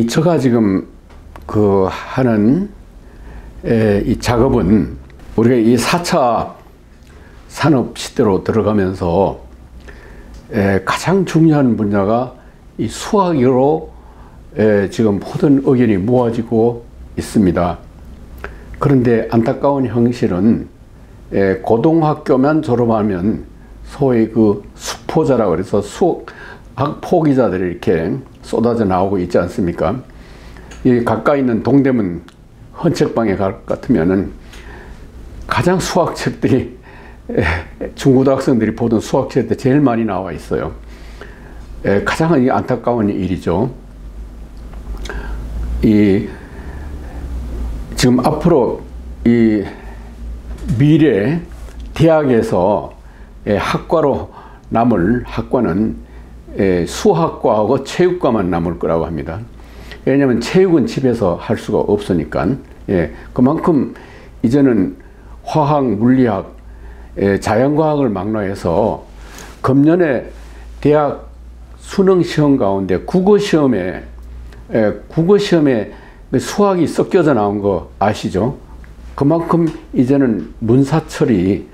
제가 지금 하는 이 작업은 우리가 이 4차 산업 시대로 들어가면서 가장 중요한 분야가 이 수학으로 지금 모든 의견이 모아지고 있습니다. 그런데 안타까운 현실은 고등학교만 졸업하면 소위 수포자라고 그래서 수학 포기자들이 이렇게 쏟아져 나오고 있지 않습니까? 이 가까이 있는 동대문 헌책방에 갈 것 같으면은 가장 수학책들이 중고등학생들이 보던 수학책들 제일 많이 나와 있어요. 가장 안타까운 일이죠. 지금 앞으로 이 미래 대학에서 학과로 남을 학과는 수학과하고 체육과만 남을 거라고 합니다. 왜냐하면 체육은 집에서 할 수가 없으니까. 그만큼 이제는 화학, 물리학, 자연과학을 막론해서 금년에 대학 수능시험 가운데 국어시험에 수학이 섞여져 나온 거 아시죠? 그만큼 이제는 문사철이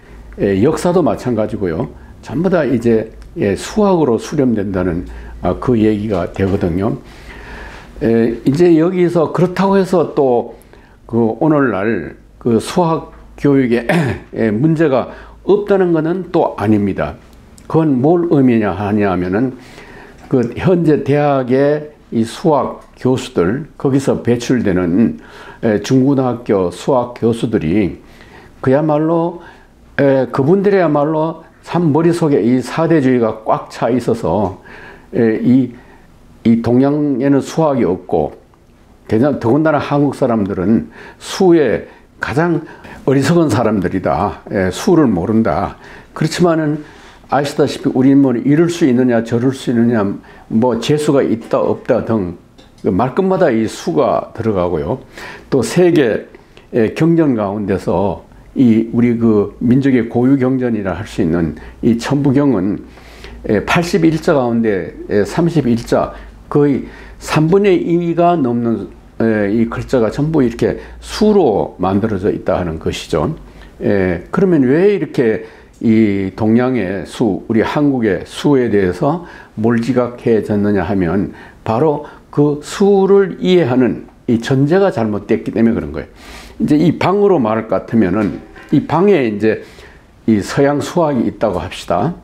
역사도 마찬가지고요. 전부 다 이제 수학으로 수렴된다는 그 얘기가 되거든요. 이제 여기서 그렇다고 해서 또 오늘날 수학 교육에 문제가 없다는 것은 또 아닙니다. 그건 뭘 의미냐 하냐면은 현재 대학의 이 수학 교수들, 거기서 배출되는 중고등학교 수학 교수들이 그야말로 그분들이야말로 참 머릿속에 이 사대주의가 꽉 차 있어서 이 동양에는 수학이 없고 더군다나 한국 사람들은 수에 가장 어리석은 사람들이다. 수를 모른다. 그렇지만은 아시다시피 우리는 뭐 이럴 수 있느냐 저럴 수 있느냐 뭐 재수가 있다 없다 등 말끝마다 이 수가 들어가고요. 또 세계 경전 가운데서 우리 민족의 고유 경전이라 할 수 있는 이 천부경은 81자 가운데 31자 거의 3분의 2가 넘는 이 글자가 전부 이렇게 수로 만들어져 있다 하는 것이죠. 그러면 왜 이렇게 이 동양의 우리 한국의 수에 대해서 몰지각해졌느냐 하면 바로 그 수를 이해하는 이 전제가 잘못됐기 때문에 그런 거예요. 이제 이 방으로 말할 것 같으면은 이 방에 이제 이 서양 수학이 있다고 합시다.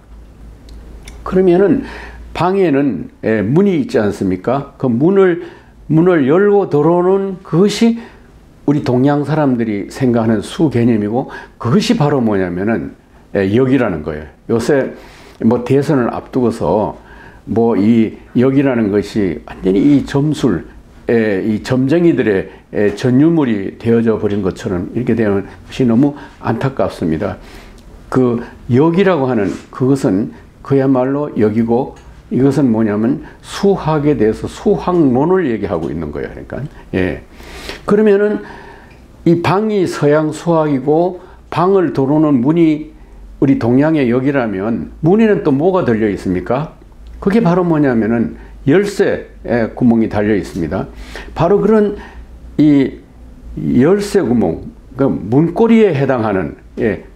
그러면은 방에는 문이 있지 않습니까? 그 문을 열고 들어오는 그것이 우리 동양 사람들이 생각하는 수 개념이고 그것이 바로 뭐냐면은 역이라는 거예요. 요새 뭐 대선을 앞두고서 뭐 이 역이라는 것이 완전히 이 점술, 이 점쟁이들의 전유물이 되어져 버린 것처럼 이렇게 되는 것이 너무 안타깝습니다. 역이라고 하는 그것은 그야말로 역이고 이것은 뭐냐면 수학에 대해서 수학론을 얘기하고 있는 거예요. 그러니까 그러면은 이 방이 서양 수학이고 방을 들어오는 문이 우리 동양의 역이라면 문에는 또 뭐가 달려 있습니까? 그게 바로 뭐냐면은 열쇠 구멍이 달려 있습니다. 바로 그런 이 열쇠 구멍, 그 문고리에 해당하는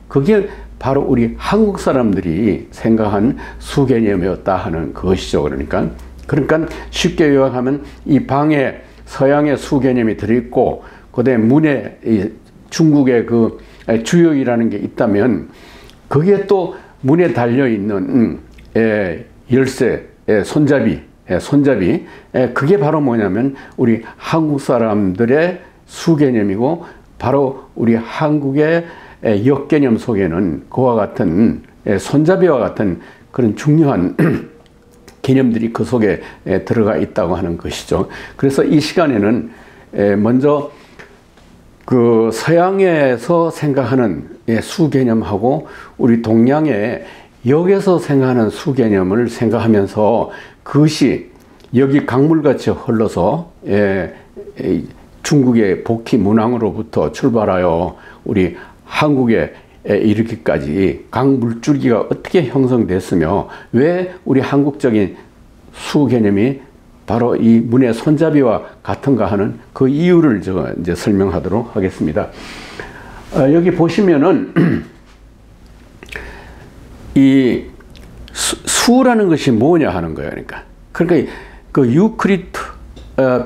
그게 바로 우리 한국 사람들이 생각한 수 개념이었다 하는 것이죠. 그러니까 쉽게 요약하면 이 방에 서양의 수 개념이 들어있고 그다음에 문에 이 중국의 그 주역이라는 게 있다면 거기에 또 문에 달려있는 열쇠, 손잡이, 그게 바로 뭐냐면 우리 한국 사람들의 수 개념이고 바로 우리 한국의 역 개념 속에는 그와 같은 손잡이와 같은 그런 중요한 개념들이 그 속에 들어가 있다고 하는 것이죠. 그래서 이 시간에는 먼저 그 서양에서 생각하는 수 개념하고 우리 동양의 역에서 생각하는 수 개념을 생각하면서 그것이 역이 강물같이 흘러서 중국의 복희 문항으로부터 출발하여 우리 한국에 이렇게까지 강물줄기가 어떻게 형성됐으며 왜 우리 한국적인 수 개념이 바로 이 문의 손잡이와 같은가 하는 그 이유를 제가 이제 설명하도록 하겠습니다. 여기 보시면은 이 수라는 것이 뭐냐 하는 거예요. 그러니까 그 유크리트,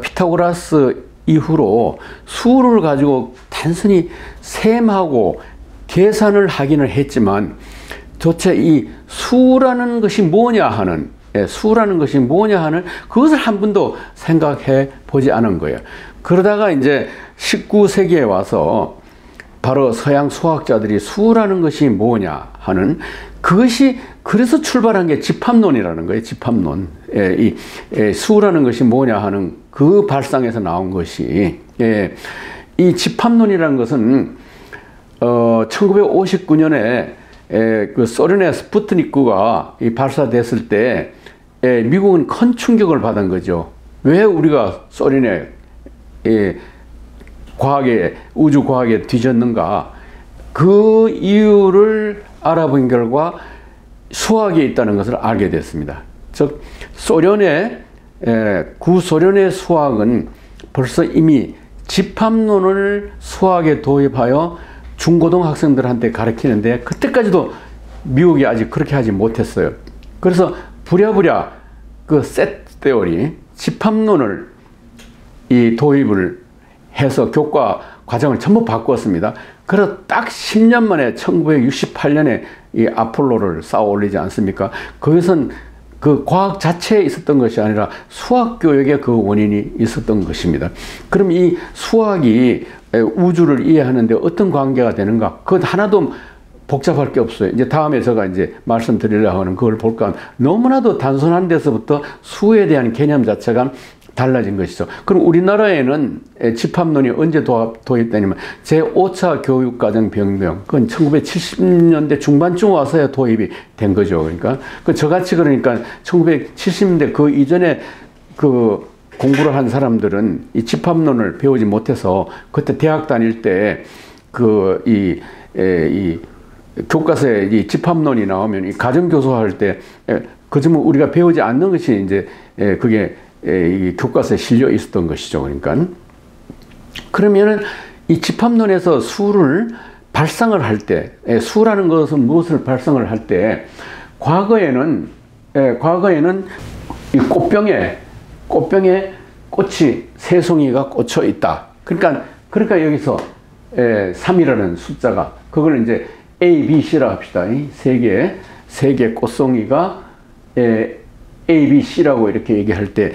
피타고라스 이후로 수를 가지고 단순히 셈하고 계산을 하기는 했지만 도대체 이 수라는 것이 뭐냐 하는 그것을 한 번도 생각해 보지 않은 거예요. 그러다가 이제 19세기에 와서 바로 서양 수학자들이 수라는 것이 뭐냐 하는 그것이 그래서 출발한 게 집합론이라는 거예요. 집합론. 수라는 것이 뭐냐 하는 그 발상에서 나온 것이 이 집합론이라는 것은 1959년에 그 소련의 스푸트니크가 발사됐을 때 미국은 큰 충격을 받은 거죠. 왜 우리가 소련의 우주 과학에 뒤졌는가? 그 이유를 알아본 결과 수학에 있다는 것을 알게 됐습니다. 즉 구소련의 수학은 벌써 이미 집합론을 수학에 도입하여 중고등학생들한테 가르치는데 그때까지도 미국이 아직 그렇게 하지 못했어요. 그래서 부랴부랴 그 세트 테오리, 집합론을 도입을 해서 교과 과정을 전부 바꿨습니다. 그래서 딱 10년 만에 1968년에 이 아폴로를 쌓아 올리지 않습니까? 그것은 그 과학 자체에 있었던 것이 아니라 수학 교육에 그 원인이 있었던 것입니다. 그럼 이 수학이 우주를 이해하는데 어떤 관계가 되는가? 그것 하나도 복잡할 게 없어요. 이제 다음에 제가 이제 말씀드리려고 하는 그걸 볼까. 너무나도 단순한 데서부터 수에 대한 개념 자체가 달라진 것이죠. 그럼 우리나라에는 집합론이 언제 도입되냐면 제5차 교육과정 변경, 그건 1970년대 중반쯤 와서야 도입이 된 거죠. 그러니까 저같이 그러니까 1970년대 그 이전에 그 공부를 한 사람들은 이 집합론을 배우지 못해서 그때 대학 다닐 때 이 교과서에 이 집합론이 나오면 이 가정교수할 때 그 점은 우리가 배우지 않는 것이 이제 그게 이 교과서에 실려 있었던 것이죠. 그러니까 그러면은 이 집합론에서 수를 발상을 할 때, 수라는 것은 무엇을 발상을 할 때, 과거에는 이 꽃병에 꽃이 세 송이가 꽂혀 있다. 그러니까 여기서 3이라는 숫자가 그걸 이제 A, B, C라 합시다. 세 개의 꽃송이가 A, B, C라고 이렇게 얘기할 때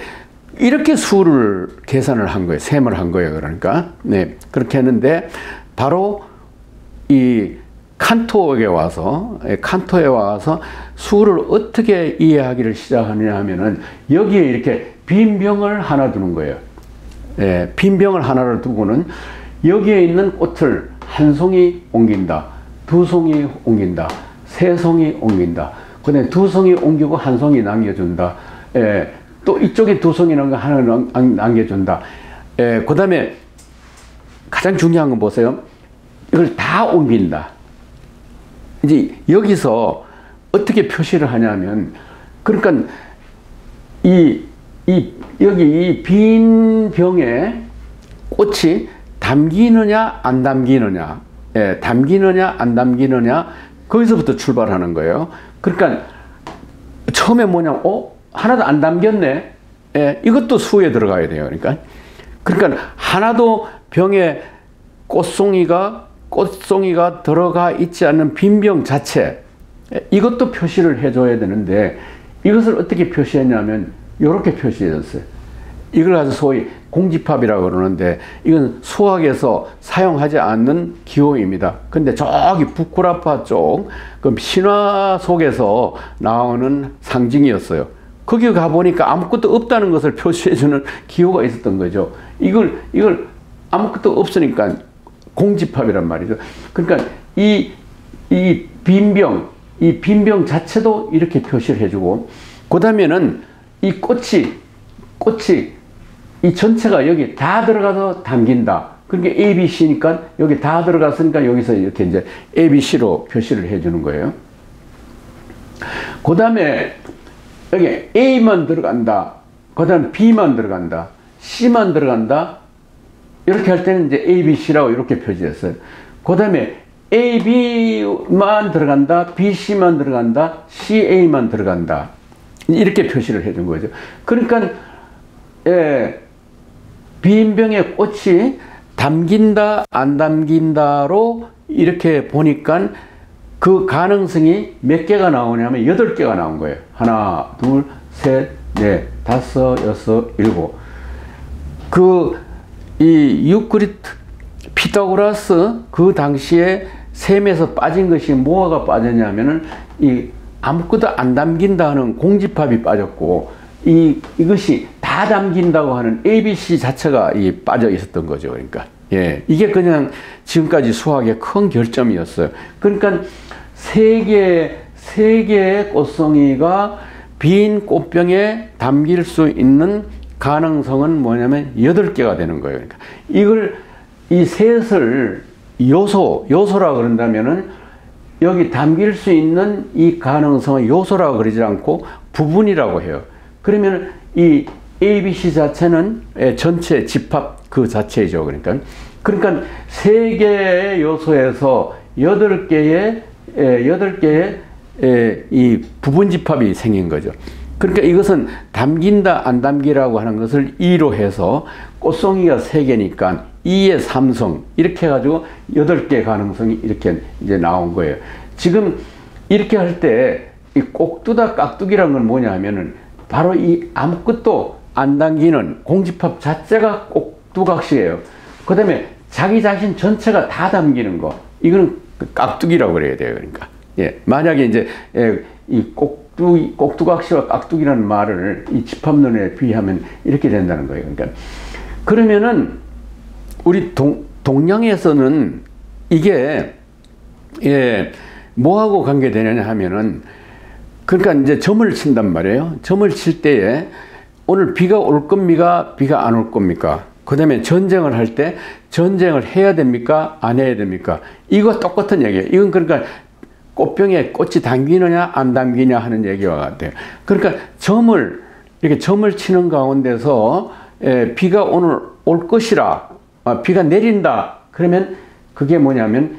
이렇게 수를 계산을 한 거예요. 셈을 한 거예요. 그러니까 그렇게 했는데 바로 이 칸토에 와서 수를 어떻게 이해하기를 시작하느냐 하면은 여기에 이렇게 빈 병을 하나 두는 거예요. 빈 병을 하나를 두고는 여기에 있는 꽃을 한 송이 옮긴다, 두 송이 옮긴다, 세 송이 옮긴다. 그다음에 두 송이 옮기고 한 송이 남겨준다. 또 이쪽에 두 송이 하나 남겨준다. 그다음에 가장 중요한 건 보세요. 이걸 다 옮긴다. 이제 여기서 어떻게 표시를 하냐면, 그러니까 여기 이 빈 병에 꽃이 담기느냐 안 담기느냐, 담기느냐 안 담기느냐, 거기서부터 출발하는 거예요. 그러니까 처음에 뭐냐면 하나도 안 담겼네. 이것도 수에 들어가야 돼요. 그러니까 하나도 병에 꽃송이가 들어가 있지 않는 빈 병 자체, 이것도 표시를 해줘야 되는데 이것을 어떻게 표시했냐면 이렇게 표시해줬어요. 이걸 가지고 소위 공집합이라고 그러는데 이건 수학에서 사용하지 않는 기호입니다. 근데 저기 부쿠라파 쪽 그 신화 속에서 나오는 상징이었어요. 거기 가보니까 아무것도 없다는 것을 표시해주는 기호가 있었던 거죠. 이걸 아무것도 없으니까 공집합이란 말이죠. 그러니까 이 빈 병 자체도 이렇게 표시를 해주고, 그 다음에는 이 꽃이 이 전체가 여기 다 들어가서 담긴다. 그러니까 A, B, C니까 여기 다 들어갔으니까 여기서 이렇게 이제 A, B, C로 표시를 해주는 거예요. 그 다음에 여기 A만 들어간다. 그 다음에 B만 들어간다. C만 들어간다. 이렇게 할 때는 이제 A, B, C라고 이렇게 표시했어요. 그 다음에 A, B만 들어간다. B, C만 들어간다. C, A만 들어간다. 이렇게 표시를 해준 거죠. 그러니까 빈병에 꽃이 담긴다 안 담긴다로 이렇게 보니까 그 가능성이 몇 개가 나오냐면 8개가 나온 거예요. 하나, 둘, 셋, 넷, 다섯, 여섯, 일곱. 이 유클리드 피타고라스 그 당시에 셈에서 빠진 것이 뭐가 빠졌냐면은 아무것도 안 담긴다 하는 공집합이 빠졌고 이것이 다 담긴다고 하는 ABC 자체가 빠져 있었던 거죠. 그러니까 이게 그냥 지금까지 수학의 큰 결점이었어요. 그러니까 세 개의 꽃송이가 빈 꽃병에 담길 수 있는 가능성은 뭐냐면 8개가 되는 거예요. 그러니까 이 셋을 요소라 그런다면은 여기 담길 수 있는 이 가능성은 요소라고 그러지 않고 부분이라고 해요. 그러면 이 ABC 자체는 전체 집합 그 자체이죠. 그러니까 세 개의 요소에서 8개의 이 부분 집합이 생긴 거죠. 그러니까 이것은 담긴다 안 담기라고 하는 것을 2로 해서 꽃송이가 3개니까 2의 3성 이렇게 해가지고 8개 가능성이 이렇게 이제 나온 거예요. 지금 이렇게 할 때 이 꼭두다 깍두기라는 건 뭐냐 하면은 바로 이 아무것도 안 담기는 공집합 자체가 꼭두각시예요. 그 다음에 자기 자신 전체가 다 담기는 거 이거는 깍두기라고 그래야 돼요. 그러니까 만약에 이제 이 꼭두각시와 깍두기라는 말을 이 집합론에 비하면 이렇게 된다는 거예요. 그러면은 우리 동양에서는 이게 뭐하고 관계되느냐 하면은 그러니까 이제 점을 친단 말이에요. 점을 칠 때에 오늘 비가 올 겁니까? 비가 안 올 겁니까? 그 다음에 전쟁을 할 때 전쟁을 해야 됩니까? 안 해야 됩니까? 이거 똑같은 얘기예요. 이건 그러니까 꽃병에 꽃이 담기느냐 안 담기냐 하는 얘기와 같아요. 그러니까 이렇게 점을 치는 가운데서 비가 오늘 올 것이라 비가 내린다 그러면 그게 뭐냐면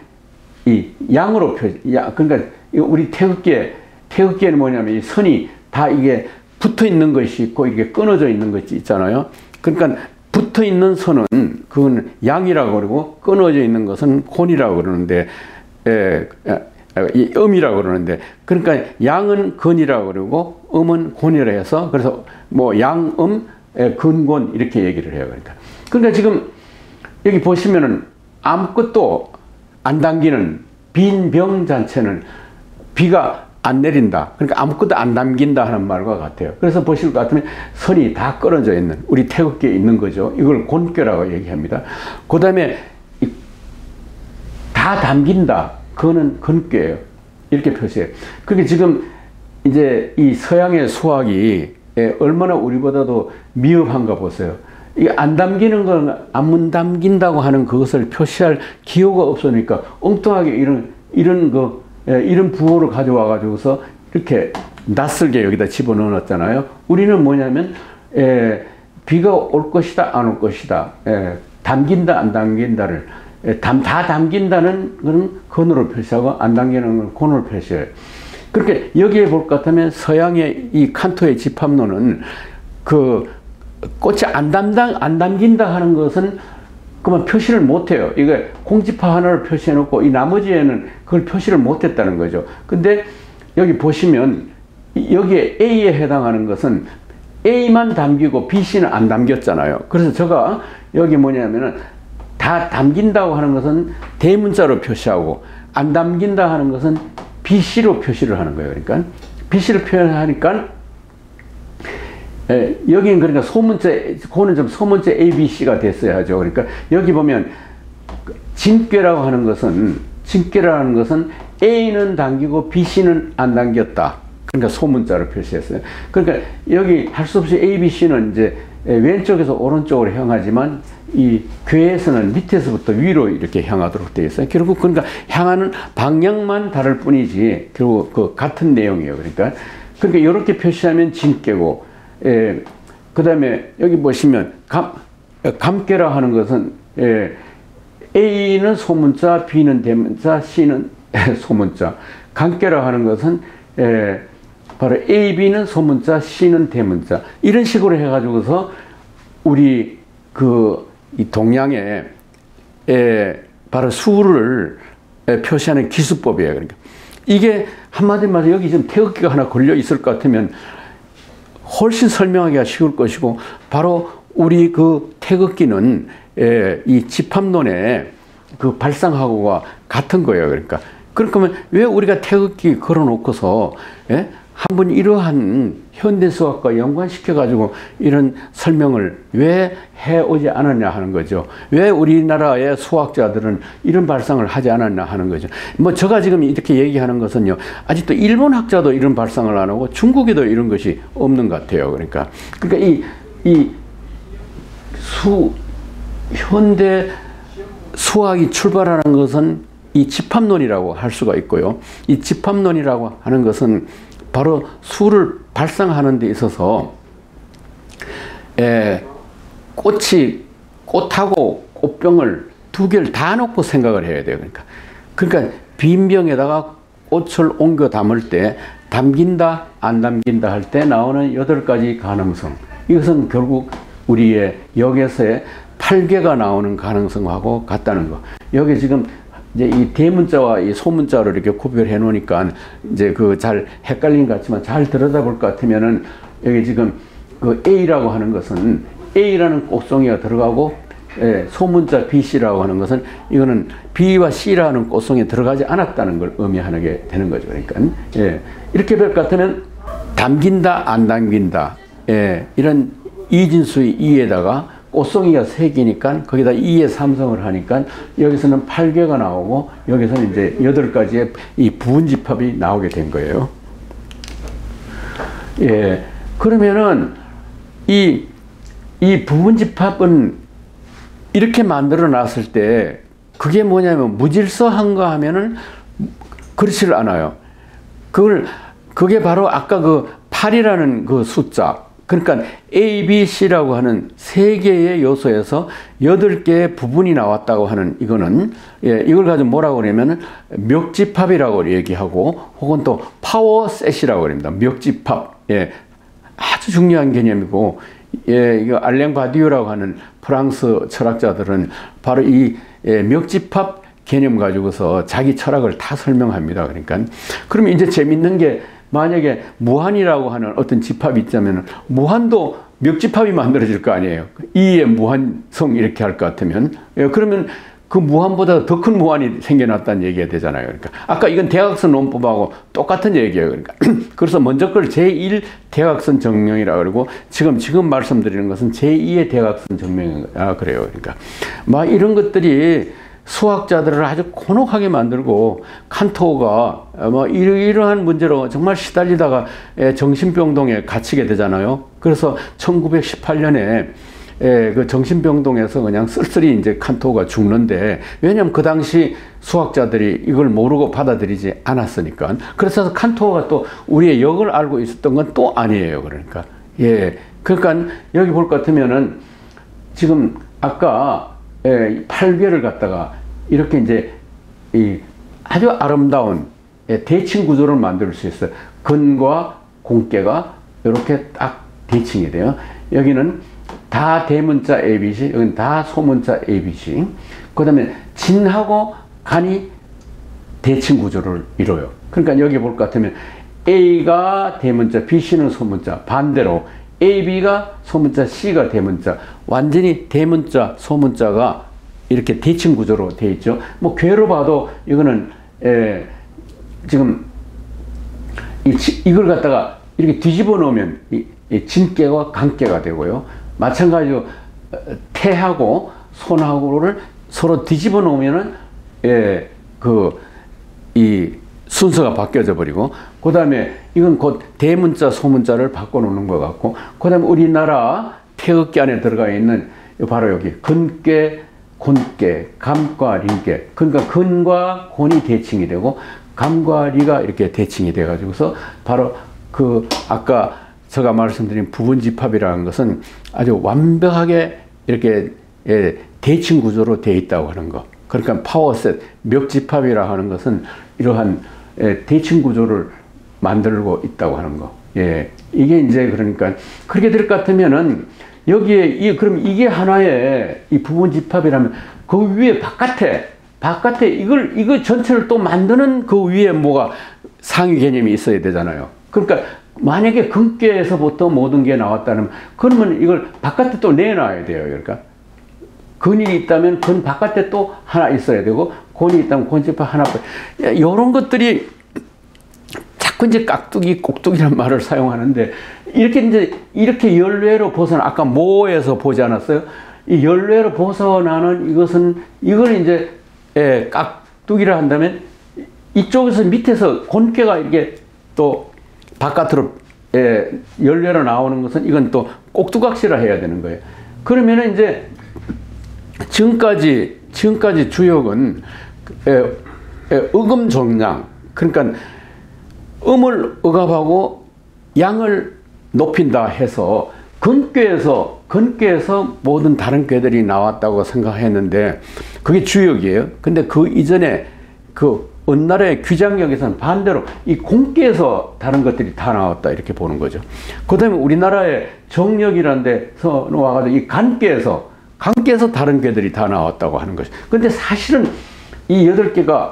이 양으로 그러니까 우리 태극기에는 뭐냐면 이 선이 다 이게 붙어 있는 것이 있고 이게 끊어져 있는 것이 있잖아요. 그러니까 붙어 있는 선은 그건 양이라고 그러고 끊어져 있는 것은 곤이라고 그러는데 이 음이라고 그러는데 그러니까 양은 근이라고 그러고 음은 곤이라 해서 그래서 뭐 양음 근곤 이렇게 얘기를 해요. 그러니까 지금 여기 보시면은 아무것도 안 담기는 빈 병 자체는 비가 안 내린다. 그러니까 아무것도 안 담긴다 하는 말과 같아요. 그래서 보실 것 같으면 선이 다 끊어져 있는 우리 태극기에 있는 거죠. 이걸 곤괴라고 얘기합니다. 그 다음에 다 담긴다. 그거는 근괴예요. 이렇게 표시해요. 그게 지금 이제 이 서양의 수학이 얼마나 우리보다도 미흡한가 보세요. 이게 안 담기는 건 안 담긴다고 하는 그것을 표시할 기호가 없으니까 엉뚱하게 이런 부호를 가져와 가지고서 이렇게 낯설게 여기다 집어넣었잖아요. 우리는 뭐냐면 비가 올 것이다 안 올 것이다 담긴다 안 담긴다를 다 담긴다는 것은 근으로 표시하고 안 담기는 건 곤으로 표시해요. 그렇게 여기에 볼 것 같으면 서양의 이 칸토의 집합론은 그 꽃이 안 담긴다 하는 것은 그만 표시를 못해요. 이게 공집합 하나를 표시해 놓고 이 나머지에는 그걸 표시를 못했다는 거죠. 근데 여기 보시면 여기에 A에 해당하는 것은 A만 담기고 B, C는 안 담겼잖아요. 그래서 제가 여기 뭐냐면은 다 담긴다고 하는 것은 대문자로 표시하고 안 담긴다 하는 것은 BC로 표시를 하는 거예요. 그러니까 BC를 표현하니까 여기는 그러니까 그거는 좀 소문자 A, B, C가 됐어야죠. 그러니까 여기 보면 진꾀라고 하는 것은 A는 당기고 B, C는 안 당겼다. 그러니까 소문자로 표시했어요. 그러니까 여기 할 수 없이 A, B, C는 이제 왼쪽에서 오른쪽으로 향하지만 이 괴에서는 밑에서부터 위로 이렇게 향하도록 되어 있어요. 결국 그러니까 향하는 방향만 다를 뿐이지 결국 그 같은 내용이에요. 그러니까 이렇게 표시하면 진깨고, 그 다음에 여기 보시면 감깨라 하는 것은 A는 소문자, B는 대문자, C는 소문자. 감깨라 하는 것은 바로 A, B는 소문자, C는 대문자. 이런 식으로 해가지고서 우리 이 동양에 바로 수를 표시하는 기수법이에요. 그러니까 이게 한마디로 말해서 여기 지금 태극기가 하나 걸려 있을 것 같으면 훨씬 설명하기가 쉬울 것이고, 바로 우리 그 태극기는 이 집합론의 그 발상하고가 같은 거예요. 그러니까 그러면 왜 우리가 태극기 걸어놓고서 한번 이러한 현대 수학과 연관시켜 가지고 이런 설명을 왜 해오지 않았냐 하는 거죠. 왜 우리나라의 수학자들은 이런 발상을 하지 않았냐 하는 거죠. 뭐 제가 지금 이렇게 얘기하는 것은요, 아직도 일본 학자도 이런 발상을 안 하고 중국에도 이런 것이 없는 것 같아요. 그러니까 이 현대 수학이 출발하는 것은 이 집합론이라고 할 수가 있고요. 이 집합론이라고 하는 것은 바로 수를 발상하는 데 있어서 꽃하고 꽃병을 두 개를 다 놓고 생각을 해야 돼요. 그러니까 빈 병에다가 꽃을 옮겨 담을 때 담긴다 안 담긴다 할 때 나오는 8가지 가능성, 이것은 결국 우리의 역에서의 8개가 나오는 가능성하고 같다는 거. 여기 지금 이제 이 대문자와 이 소문자를 이렇게 구별해 놓으니까 이제 잘 헷갈린 것 같지만 잘 들여다볼 것 같으면은 여기 지금 그 A라고 하는 것은 A라는 꽃송이가 들어가고, 소문자 BC라고 하는 것은 이거는 B와 C라는 꽃송이에 들어가지 않았다는 걸 의미하게 되는 거죠. 그러니까 이렇게 볼 것 같으면 담긴다 안 담긴다, 이런 이진수의 2에다가 꽃송이가 3개니까 거기다 2의 삼성을 하니까 여기서는 8개가 나오고 여기서는 이제 8가지의 이 부분집합이 나오게 된 거예요. 그러면은 이 부분집합은 이렇게 만들어 놨을 때 그게 뭐냐면 무질서한가 하면은 그렇지를 않아요. 그게 바로 아까 그 8이라는 그 숫자, 그러니까 A, B, C라고 하는 3개의 요소에서 8개의 부분이 나왔다고 하는 이거는, 이걸 가지고 뭐라고 그러냐면 멱집합이라고 얘기하고, 혹은 또 파워셋이라고 그럽니다. 멱집합. 아주 중요한 개념이고, 이거 알랭 바디유라고 하는 프랑스 철학자들은 바로 이 멱집합 개념 가지고서 자기 철학을 다 설명합니다. 그러니까 그러면 이제 재밌는 게, 만약에 무한이라고 하는 어떤 집합이 있자면 무한도 멱집합이 만들어질 거 아니에요. 2의 무한성 이렇게 할 것 같으면, 그러면 그 무한보다 더 큰 무한이 생겨났다는 얘기가 되잖아요. 그러니까 아까 이건 대각선 논법하고 똑같은 얘기예요. 그러니까 그래서 먼저 그걸 제1 대각선 정명이라고 그러고, 지금 말씀드리는 것은 제2의 대각선 정명이라 그래요. 그러니까 막 이런 것들이 수학자들을 아주 곤혹하게 만들고, 칸토가 뭐 이러한 문제로 정말 시달리다가 정신병동에 갇히게 되잖아요. 그래서 1918년에 그 정신병동에서 그냥 쓸쓸히 이제 칸토가 죽는데, 왜냐하면 그 당시 수학자들이 이걸 모르고 받아들이지 않았으니까. 그래서 칸토가 또 우리의 역을 알고 있었던 건 또 아니에요. 그러니까 그러니까 여기 볼 것 같으면은 지금 아까 8개를 갖다가 이렇게 이제 이 아주 아름다운 대칭 구조를 만들 수 있어요. 근과 공깨가 이렇게 딱 대칭이 돼요. 여기는 다 대문자 ABC, 여기는 다 소문자 ABC. 그 다음에 진하고 간이 대칭 구조를 이뤄요. 그러니까 여기 볼 것 같으면 A가 대문자, BC는 소문자, 반대로 AB가 소문자, C가 대문자, 완전히 대문자, 소문자가 이렇게 대칭 구조로 되어 있죠. 뭐 괴로 봐도 이거는 지금 이걸 갖다가 이렇게 뒤집어 놓으면 이 진깨와 간깨가 되고요. 마찬가지로 태하고 손하고를 서로 뒤집어 놓으면은 이 순서가 바뀌어져 버리고, 그 다음에 이건 곧 대문자, 소문자를 바꿔 놓는 것 같고, 그 다음에 우리나라 태극기 안에 들어가 있는 바로 여기 근께, 곤께, 감과 린께. 그러니까 근과 곤이 대칭이 되고 감과 리가 이렇게 대칭이 돼 가지고서 바로 그 아까 제가 말씀드린 부분집합이라는 것은 아주 완벽하게 이렇게 대칭 구조로 되어 있다고 하는 거. 그러니까 파워셋, 멱집합이라 하는 것은 이러한 대칭 구조를 만들고 있다고 하는 거. 예. 이게 이제 그러니까 그렇게 될 것 같으면은 여기에 그럼 이게 하나의 이 부분집합이라면 그 위에 바깥에 이걸 전체를 또 만드는 그 위에 뭐가 상위 개념이 있어야 되잖아요. 그러니까 만약에 근께에서부터 모든 게 나왔다면 그러면 이걸 바깥에 또 내놔야 돼요. 그러니까 근이 있다면 근 바깥에 또 하나 있어야 되고 곤이 있다면 곤집합 하나. 이런 것들이 자꾸 이제 깍두기, 꼭두기라는 말을 사용하는데 이렇게 연례로 벗어나 아까 모에서 보지 않았어요? 이 연례로 벗어나는 이걸 이제 깍두기라 한다면 이쪽에서 밑에서 곤께가 이렇게 또 바깥으로 연례로 나오는 것은 이건 또 꼭두각시라 해야 되는 거예요. 그러면은 이제 지금까지 주역은 의금종량, 그러니까 음을 억압하고 양을 높인다 해서 근께에서 모든 다른 꾀들이 나왔다고 생각했는데 그게 주역이에요. 근데 그 이전에 그 옛날의 규장력에서는 반대로 이 공께에서 다른 것들이 다 나왔다 이렇게 보는 거죠. 그 다음에 우리나라의 정력이라는 데서 와가지고 이 간께에서 다른 꾀들이 다 나왔다고 하는 것이. 근데 사실은 이 8개가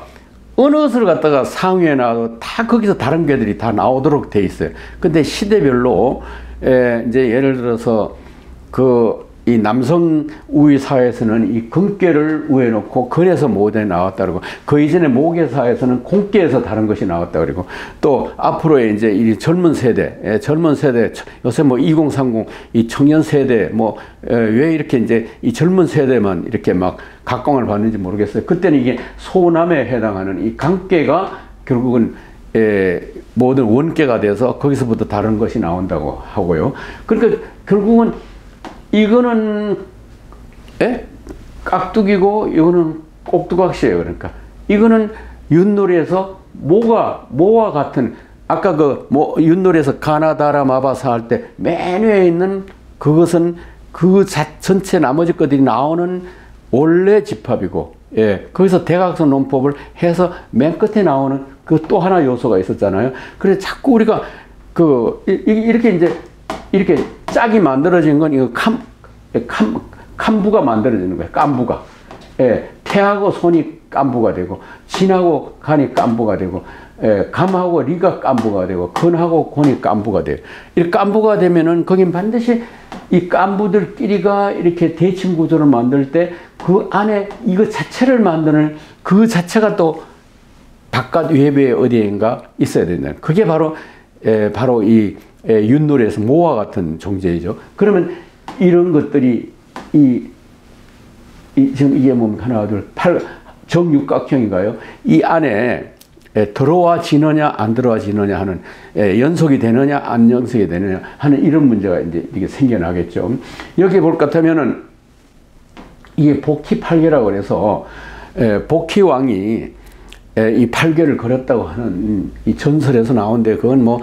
어느 것을 갖다가 상위에 나와도 다 거기서 다른 꾀들이 다 나오도록 돼 있어요. 근데 시대별로 이제 예를 들어서 이 남성 우위 사회에서는 이 근께를 위에 놓고 근에서 모델이 나왔다 그러고 그 이전에 모계 사회에서는 공께에서 다른 것이 나왔다 그리고 또 앞으로의 이제 이 젊은 세대 요새 뭐 2030 이 청년 세대 왜 이렇게 이제 이 젊은 세대만 이렇게 막 각광을 받는지 모르겠어요. 그때는 이게 소남에 해당하는 이 강께가 결국은 모든 원께가 돼서 거기서부터 다른 것이 나온다고 하고요. 그러니까 결국은 이거는 깍두기고 이거는 꼭두각시예요. 그러니까 이거는 윷놀이에서 모와 같은 아까 윷놀이에서 가나다라 마바사 할 때 맨 위에 있는 그것은 전체 나머지 것들이 나오는 원래 집합이고 거기서 대각선 논법을 해서 맨 끝에 나오는 그 또 하나 요소가 있었잖아요. 그래서 자꾸 우리가 이렇게 짝이 만들어진 건 이거 캄부가 만들어지는 거예요. 깐부가. 태하고 손이 깐부가 되고, 진하고 간이 깐부가 되고, 감하고 리가 깐부가 되고, 근하고 곤이 깐부가 돼요. 이렇게 깐부가 되면은 거긴 반드시 이 깐부들끼리가 이렇게 대칭 구조를 만들 때 그 안에 이거 자체를 만드는 그 자체가 또 바깥 외부에 어디인가 있어야 된다. 그게 바로 이 윷놀이에서 모와 같은 존재이죠. 그러면 이런 것들이 지금 이게 뭡니까? 하나, 둘, 정육각형인가요? 이 안에 들어와지느냐 안 들어와지느냐 하는 연속이 되느냐 안 연속이 되느냐 하는 이런 문제가 이제 이게 생겨나겠죠. 여기 볼 것 같으면은 이게 복희팔계라고 해서 복희왕이 이 팔계를 걸었다고 하는 이 전설에서 나오는데 그건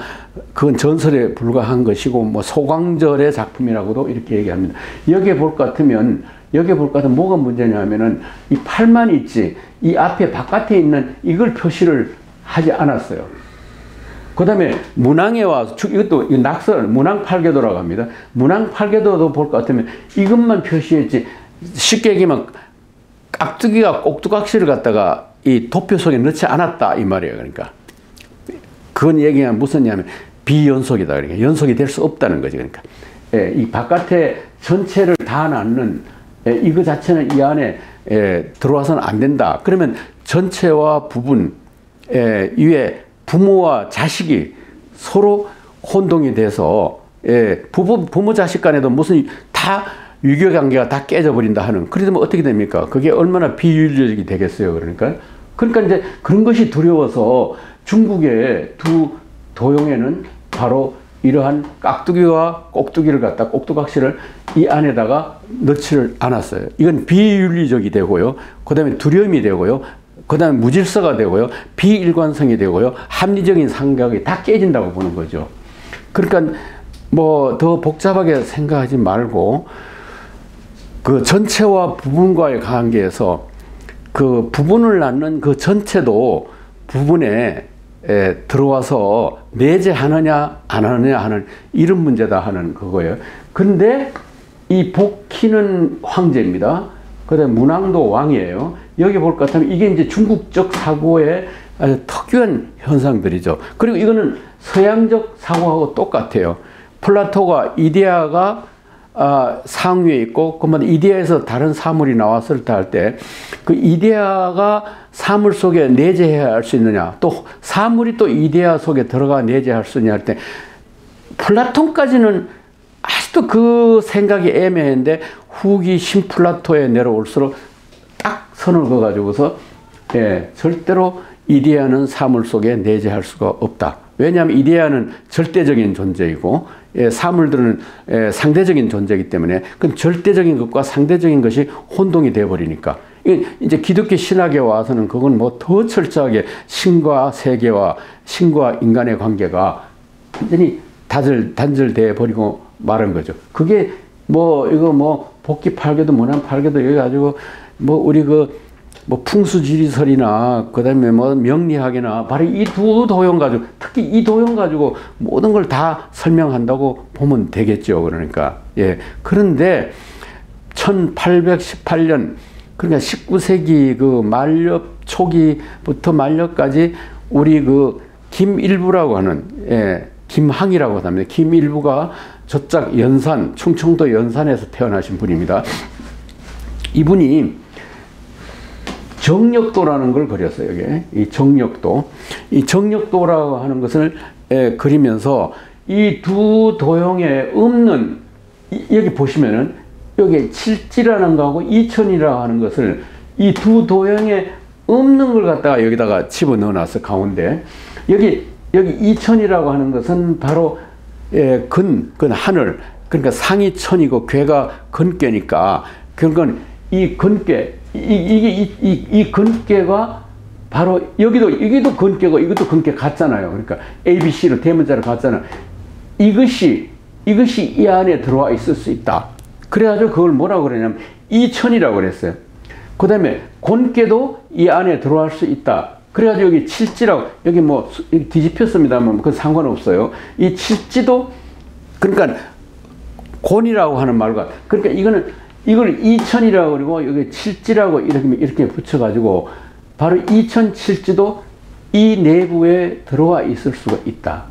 전설에 불과한 것이고 소광절의 작품이라고도 이렇게 얘기합니다. 여기에 볼 것 같으면 뭐가 문제냐면은 이 팔만 있지 이 앞에 바깥에 있는 이걸 표시를 하지 않았어요. 그 다음에 문항에 와서 이것도 낙설 문항팔계도라고 합니다. 문항팔계도도 볼 것 같으면 이것만 표시했지 쉽게 얘기하면 깍두기가 꼭두각시를 갖다가 이 도표 속에 넣지 않았다 이 말이에요. 그러니까 그건 얘기하면 무슨 얘기냐면 비연속이다. 그러니까 연속이 될 수 없다는 거지. 그러니까 이 바깥에 전체를 다 낳는 이거 자체는 이 안에 들어와서는 안 된다. 그러면 전체와 부분 위에 부모와 자식이 서로 혼동이 돼서 부모 자식 간에도 무슨 다 유교관계가 다 깨져버린다 하는. 그러면 어떻게 됩니까? 그게 얼마나 비윤리적이 되겠어요. 그러니까 이제 그런 것이 두려워서 중국의 두 도용에는 바로 이러한 깍두기와 꼭두기를 갖다 꼭두각시를 이 안에다가 넣지를 않았어요. 이건 비윤리적이 되고요. 그 다음에 두려움이 되고요. 그 다음에 무질서가 되고요. 비일관성이 되고요. 합리적인 생각이 다 깨진다고 보는 거죠. 그러니까 뭐 더 복잡하게 생각하지 말고 그 전체와 부분과의 관계에서 그 부분을 낳는 그 전체도 부분에 들어와서 내재하느냐 안 하느냐 하는 이런 문제다 하는 그거예요. 근데 이 복희는 황제입니다. 그 다음에 문왕도 왕이에요. 여기 볼 것 같으면 이게 이제 중국적 사고의 아주 특유한 현상들이죠. 그리고 이거는 서양적 사고하고 똑같아요. 플라토가 이데아가 상위에 있고, 그러면 이데아에서 다른 사물이 나왔을 때 할 때, 그 이데아가 사물 속에 내재해야 할 수 있느냐, 또 사물이 또 이데아 속에 들어가 내재할 수 있느냐 할 때, 플라톤까지는 아직도 그 생각이 애매한데, 후기 신플라토에 내려올수록 딱 선을 그어가지고서, 절대로 이데아는 사물 속에 내재할 수가 없다. 왜냐하면 이데아는 절대적인 존재이고, 사물들은 상대적인 존재이기 때문에 그 절대적인 것과 상대적인 것이 혼동이 되어버리니까 이제 기독교 신학에 와서는 그건 뭐 더 철저하게 신과 세계와 신과 인간의 관계가 완전히 단절되어 버리고 말한 거죠. 그게 뭐 이거 뭐 복기 팔개도 문안 팔개도 여기 가지고 뭐 우리 뭐 풍수지리설이나 그다음에 뭐 명리학이나 바로 이 두 도형 가지고 특히 이 도형 가지고 모든 걸 다 설명한다고 보면 되겠죠. 그러니까 그런데 1818년 그러니까 19세기 그 말렵 초기부터 말렵까지 우리 그 김일부라고 하는 김항이라고 합니다. 김일부가 저쪽 연산 충청도 연산에서 태어나신 분입니다. 이분이 정력도라는 걸 그렸어요. 여기 이 정력도, 이 정력도라고 하는 것을 그리면서 이 두 도형에 없는 여기 보시면은 여기 칠지라는 거하고 이천이라고 하는 것을 이 두 도형에 없는 걸 갖다가 여기다가 집어 넣어놨어 가운데. 여기 이천이라고 하는 것은 바로 근 하늘, 그러니까 상이 천이고 괴가 근괴니까 그건 이 근괴. 이 근괴가 바로 여기도 근괴고 이것도 근괴 같잖아요. 그러니까 ABC로 대문자로 같잖아요. 이것이 이 안에 들어와 있을 수 있다. 그래가지고 그걸 뭐라고 그러냐면 이천이라고 그랬어요. 그 다음에 곤괴도 이 안에 들어갈 수 있다. 그래가지고 여기 칠지라고 여기 뭐 뒤집혔습니다만 그건 상관없어요. 이 칠지도 그러니까 곤이라고 하는 말과 그러니까 이걸 이천이라고 그리고 여기 칠지라고 이렇게 붙여가지고 바로 이천 칠지도 이 내부에 들어와 있을 수가 있다.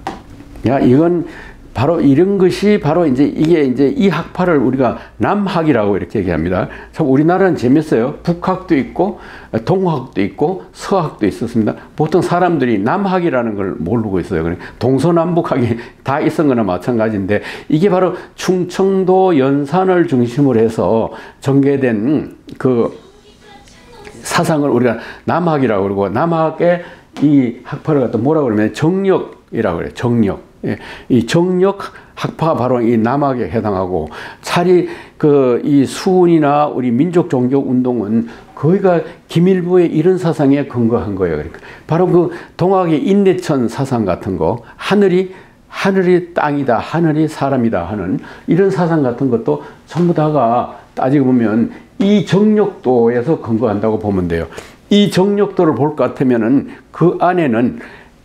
야, 이건 바로 이런 것이 바로 이게 이 학파를 우리가 남학이라고 이렇게 얘기합니다. 참 우리나라는 재밌어요. 북학도 있고 동학도 있고 서학도 있었습니다. 보통 사람들이 남학이라는 걸 모르고 있어요. 그러니까 동서남북학이 다 있은 거나 마찬가지인데 이게 바로 충청도 연산을 중심으로 해서 전개된 그 사상을 우리가 남학이라고 그러고 남학의 이 학파를 갖다 뭐라고 그러면 정력이라고 그래요. 정력. 이 정력 학파가 바로 이 남학에 해당하고 차리 이 수운이나 우리 민족 종교 운동은 거기가 김일부의 이런 사상에 근거한 거예요. 그러니까 바로 그 동학의 인내천 사상 같은 거, 하늘이 땅이다, 하늘이 사람이다 하는 이런 사상 같은 것도 전부 다가 따지고 보면 이 정력도에서 근거한다고 보면 돼요. 이 정력도를 볼 것 같으면은 그 안에는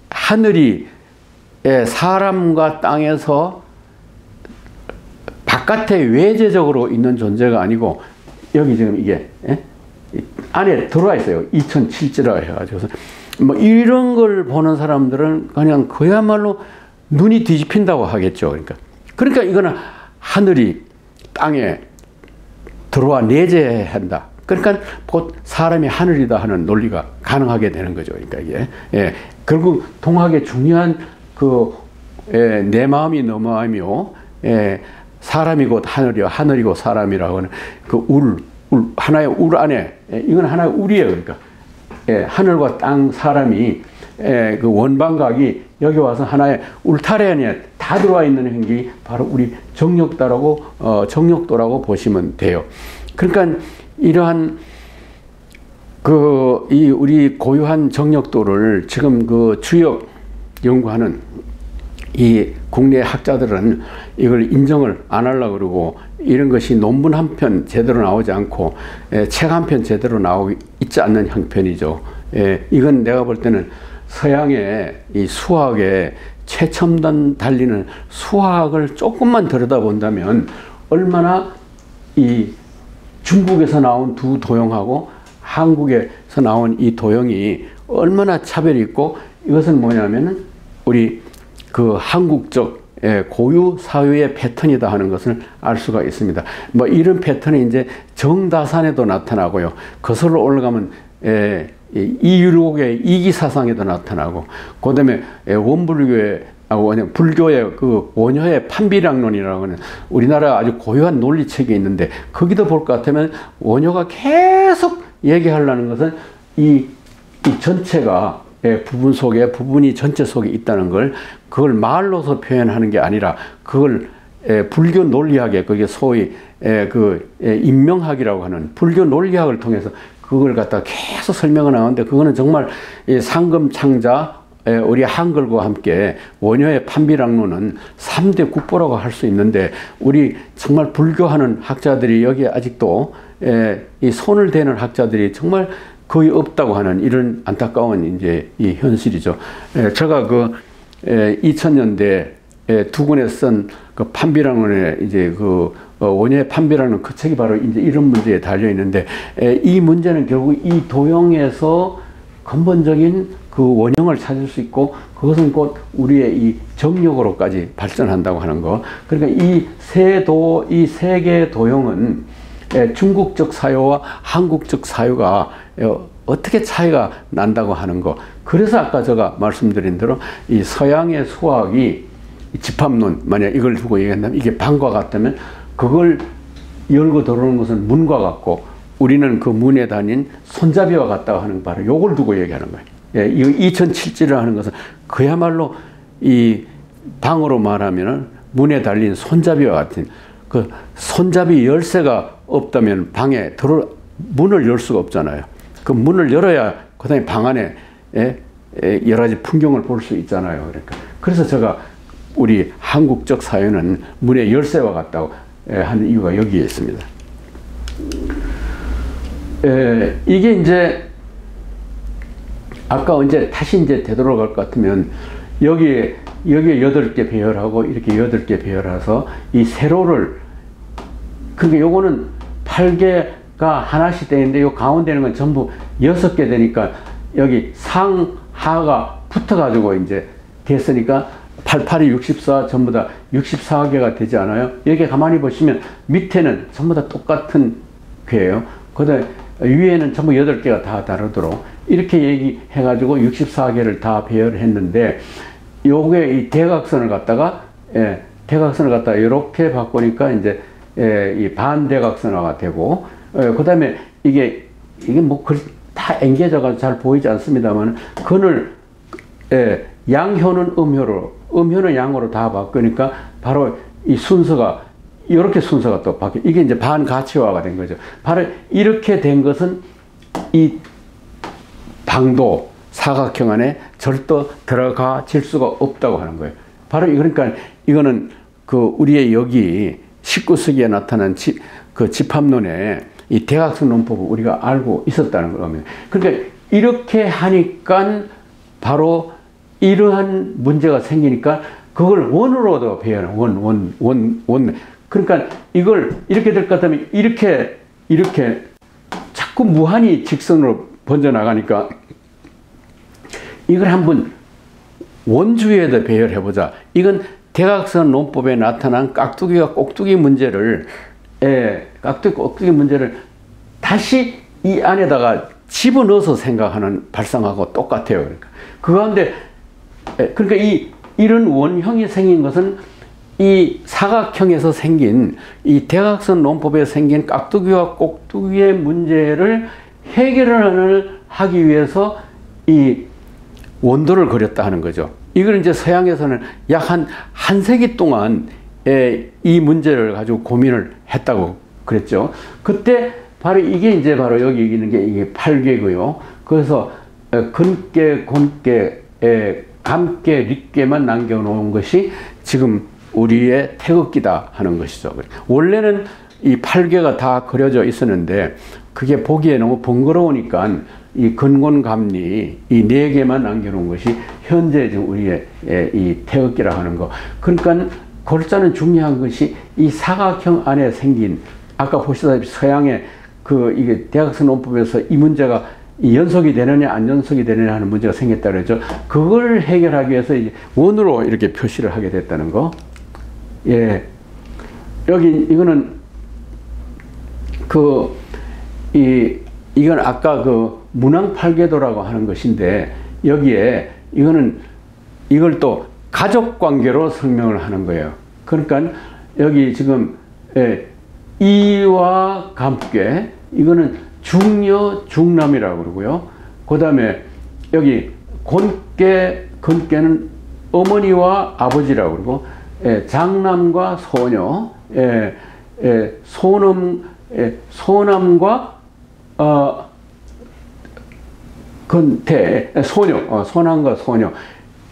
하늘이 사람과 땅에서 바깥에 외재적으로 있는 존재가 아니고 여기 지금 이게 안에 들어와 있어요. 2007지라 해가지고 뭐 이런 걸 보는 사람들은 그냥 그야말로 눈이 뒤집힌다고 하겠죠. 그러니까 이거는 하늘이 땅에 들어와 내재한다. 그러니까 곧 사람이 하늘이다 하는 논리가 가능하게 되는 거죠. 그러니까 이게 결국 동학의 중요한 내 마음이 너 마음이요. 사람이 곧 하늘이요. 하늘이 곧 사람이라고 하는 하나의 울 안에, 이건 하나의 울이에요. 그러니까. 하늘과 땅, 사람이, 그 원방각이 여기 와서 하나의 울타리 안에 다 다 들어와 있는 행격이 바로 우리 정력도라고 보시면 돼요. 그러니까 이러한 우리 고유한 정력도를 지금 그 주역 연구하는 이 국내 학자들은 이걸 인정을 안 하려고 그러고, 이런 것이 논문 한 편 제대로 나오지 않고 책 한 편 제대로 나오고 있지 않는 형편이죠. 이건 내가 볼 때는 서양의 이 수학에 최첨단 달리는 수학을 조금만 들여다본다면 얼마나 이 중국에서 나온 두 도형하고 한국에서 나온 이 도형이 얼마나 차별이 있고, 이것은 뭐냐면은 우리 그 한국적 고유 사회의 패턴이다 하는 것을 알 수가 있습니다. 뭐 이런 패턴이 이제 정다산에도 나타나고요. 거슬러 올라가면 이율곡의 이기사상에도 나타나고, 그 다음에 원불교의 불교의 그 원효의 판비량론이라고 하는 우리나라 아주 고유한 논리책이 있는데, 거기도 볼 것 같으면 원효가 계속 얘기하려는 것은 이 전체가 부분 속에, 부분이 전체 속에 있다는 걸, 그걸 말로서 표현하는 게 아니라 그걸 불교 논리학에, 그게 소위 인명학이라고 하는 불교 논리학을 통해서 그걸 갖다 계속 설명을 하는데, 그거는 정말 상금창자 우리 한글과 함께 원효의 판비량론은 3대 국보라고 할 수 있는데, 우리 정말 불교하는 학자들이 여기에 아직도 이 손을 대는 학자들이 정말 거의 없다고 하는 이런 안타까운 이제 이 현실이죠. 제가 그 2000년대 두 권에 쓴 그 판비량론의 이제 그 원효의 판비량론, 그 책이 바로 이제 이런 문제에 달려 있는데, 이 문제는 결국 이 도형에서 근본적인 그 원형을 찾을 수 있고, 그것은 곧 우리의 이 정력으로까지 발전한다고 하는 거. 그러니까 이 세 개의 도형은 중국적 사유와 한국적 사유가 어떻게 차이가 난다고 하는 거. 그래서 아까 제가 말씀드린 대로 이 서양의 수학이 집합론, 만약 이걸 두고 얘기한다면 이게 방과 같다면 그걸 열고 들어오는 것은 문과 같고, 우리는 그 문에 다닌 손잡이와 같다고 하는, 바로 요걸 두고 얘기하는 거예요. 이 2007지를 하는 것은 그야말로 이 방으로 말하면 문에 달린 손잡이와 같은, 그 손잡이 열쇠가 없다면 방에 문을 열 수가 없잖아요. 그 문을 열어야 그 다음에 방 안에 여러 가지 풍경을 볼 수 있잖아요. 그러니까 그래서 제가 우리 한국적 사회는 문의 열쇠와 같다고 하는 이유가 여기에 있습니다. 이게 이제 아까 언제 다시 이제 되돌아갈 것 같으면 여기에 8개 배열하고 이렇게 8개 배열해서 이 세로를, 그러니까 요거는 8개가 하나씩 되는데 요 가운데는 건 전부 6개 되니까 여기 상하가 붙어가지고 이제 됐으니까 88이 64, 전부 다 64개가 되지 않아요? 여기 가만히 보시면 밑에는 전부 다 똑같은 괴예요. 그 다음에 위에는 전부 8개가 다 다르도록 이렇게 얘기해가지고 64개를 다 배열했는데, 요게 이 대각선을 갖다가 이렇게 바꾸니까 이제 이 반대각선화가 되고, 그 다음에 이게 뭐 다 앵겨져가지고 잘 보이지 않습니다만, 근을 양효는 음효는 양으로 다 바꾸니까 바로 이 순서가 이렇게 순서가 또 바뀌어. 이게 이제 반가치화가 된 거죠. 바로 이렇게 된 것은 이 방도 사각형 안에 절도 들어가질 수가 없다고 하는 거예요. 바로 그러니까 이거는 그 우리의 여기 19세기에 나타난 그 집합론의 이 대각선 논법을 우리가 알고 있었다는 겁니다. 그러니까 이렇게 하니까 바로 이러한 문제가 생기니까 그걸 원으로도 배열해. 원. 그러니까 이걸 이렇게 될 것 같으면 이렇게 자꾸 무한히 직선으로 번져나가니까 이걸 한번 원주에다 배열해보자. 이건 대각선 논법에 나타난 깍두기와 꼭두기 문제를 다시 이 안에다가 집어넣어서 생각하는 발상하고 똑같아요. 그러니까 그 가운데 그러니까 이런 원형이 생긴 것은 이 사각형에서 생긴 이 대각선 논법에 생긴 깍두기와 꼭두기의 문제를 해결을 하기 위해서 이 원도를 그렸다 하는 거죠. 이걸 이제 서양에서는 약 한 세기 동안 이 문제를 가지고 고민을 했다고 그랬죠. 그때 바로 이게 이제 바로 여기 있는 게 이게 팔괘고요. 그래서 근괘, 곤괘, 감괘, 릿괘만 남겨놓은 것이 지금 우리의 태극기다 하는 것이죠. 원래는 이 팔괘가 다 그려져 있었는데 그게 보기에 너무 번거로우니까 이 근곤감리 이 네 개만 남겨놓은 것이 현재 지금 우리의 이 태극기라 하는 거. 그러니까 골자는 중요한 것이 이 사각형 안에 생긴 아까 보시다시피 서양의 이게 대학생 논법에서 이 문제가 이 연속이 되느냐 안 연속이 되느냐 하는 문제가 생겼다 그랬죠. 그걸 해결하기 위해서 이제 원으로 이렇게 표시를 하게 됐다는 거. 예. 여기 이거는 이건 아까 문왕팔괘도라고 하는 것인데 여기에 이걸 또 가족 관계로 설명을 하는 거예요. 그러니까 여기 지금 이와 감괘 이거는 중녀 중남이라고 그러고요. 그 다음에 여기 근괘는 어머니와 아버지라고 그러고 장남과 소녀 소남과 소녀 소남과 소녀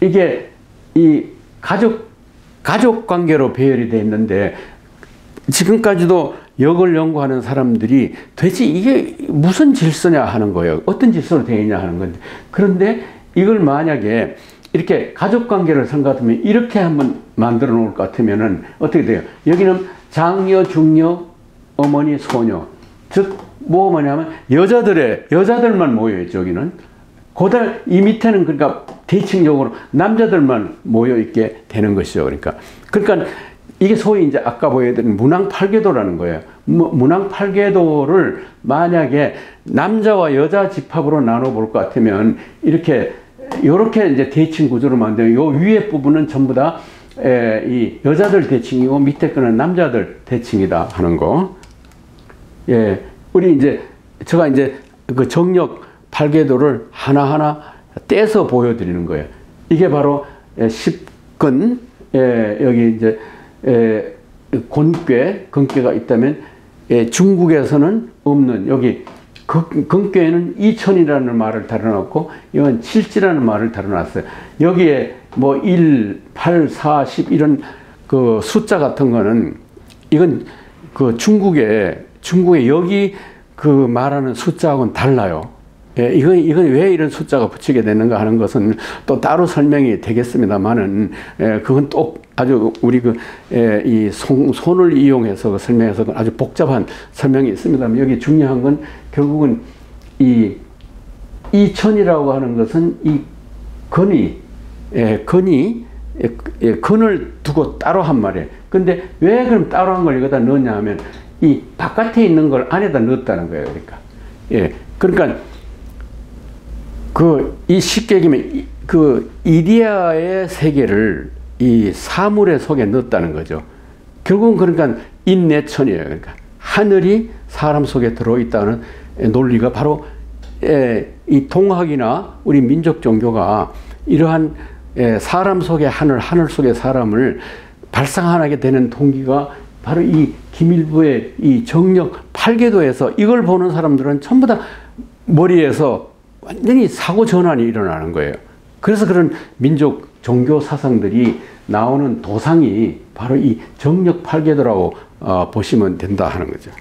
이게 이 가족 관계로 배열이 되어 있는데 지금까지도 역을 연구하는 사람들이 도대체 이게 무슨 질서냐 하는 거예요. 어떤 질서로 되어 있냐 하는 건데. 그런데 이걸 만약에 이렇게 가족 관계를 생각하면 이렇게 한번 만들어 놓을 것 같으면은 어떻게 돼요? 여기는 장녀, 중녀, 어머니, 소녀. 즉, 뭐냐면 여자들만 모여있죠, 여기는. 그다음 이 밑에는 그러니까 대칭적으로 남자들만 모여있게 되는 것이죠. 그러니까 이게 소위 이제 아까 보여드린 문왕팔괘도라는 거예요. 문왕팔괘도를 만약에 남자와 여자 집합으로 나눠볼 것 같으면 이렇게 이제 대칭 구조를 만들면 요 위에 부분은 전부 다 이 여자들 대칭이고 밑에 거는 남자들 대칭이다 하는 거. 예, 우리 제가 그 정력 팔괘도를 하나하나 떼서 보여드리는 거예요. 이게 바로 10근 여기 근괘가 있다면 중국에서는 없는 여기 근괘에는 2000이라는 말을 달아놨고 이건 칠지라는 말을 달아놨어요. 여기에 뭐 1, 8, 4, 10 이런 그 숫자 같은 거는 이건 중국에 여기 말하는 숫자하고는 달라요. 예, 이건 왜 이런 숫자가 붙이게 되는가 하는 것은 또 따로 설명이 되겠습니다만은, 그건 또 아주 우리 이 손을 이용해서 설명해서 아주 복잡한 설명이 있습니다만, 여기 중요한 건 결국은 이 2000이라고 하는 것은 이 근을 두고 따로 한 말이에요. 근데 왜 그럼 따로 한 걸 여기다 넣었냐 하면, 이 바깥에 있는 걸 안에다 넣었다는 거예요. 그러니까 이 쉽게 얘기하면 이데아의 세계를 이 사물의 속에 넣었다는 거죠. 결국은 그러니까 인내천이에요. 그러니까 하늘이 사람 속에 들어있다는 논리가 바로 이 동학이나 우리 민족 종교가 이러한 사람 속에 하늘 속에 사람을 발상하게 되는 동기가 바로 이 김일부의 이 정력 팔괘도에서 이걸 보는 사람들은 전부 다 머리에서 완전히 사고 전환이 일어나는 거예요. 그래서 그런 민족 종교 사상들이 나오는 도상이 바로 이 정력 팔괘도라고 보시면 된다 하는 거죠.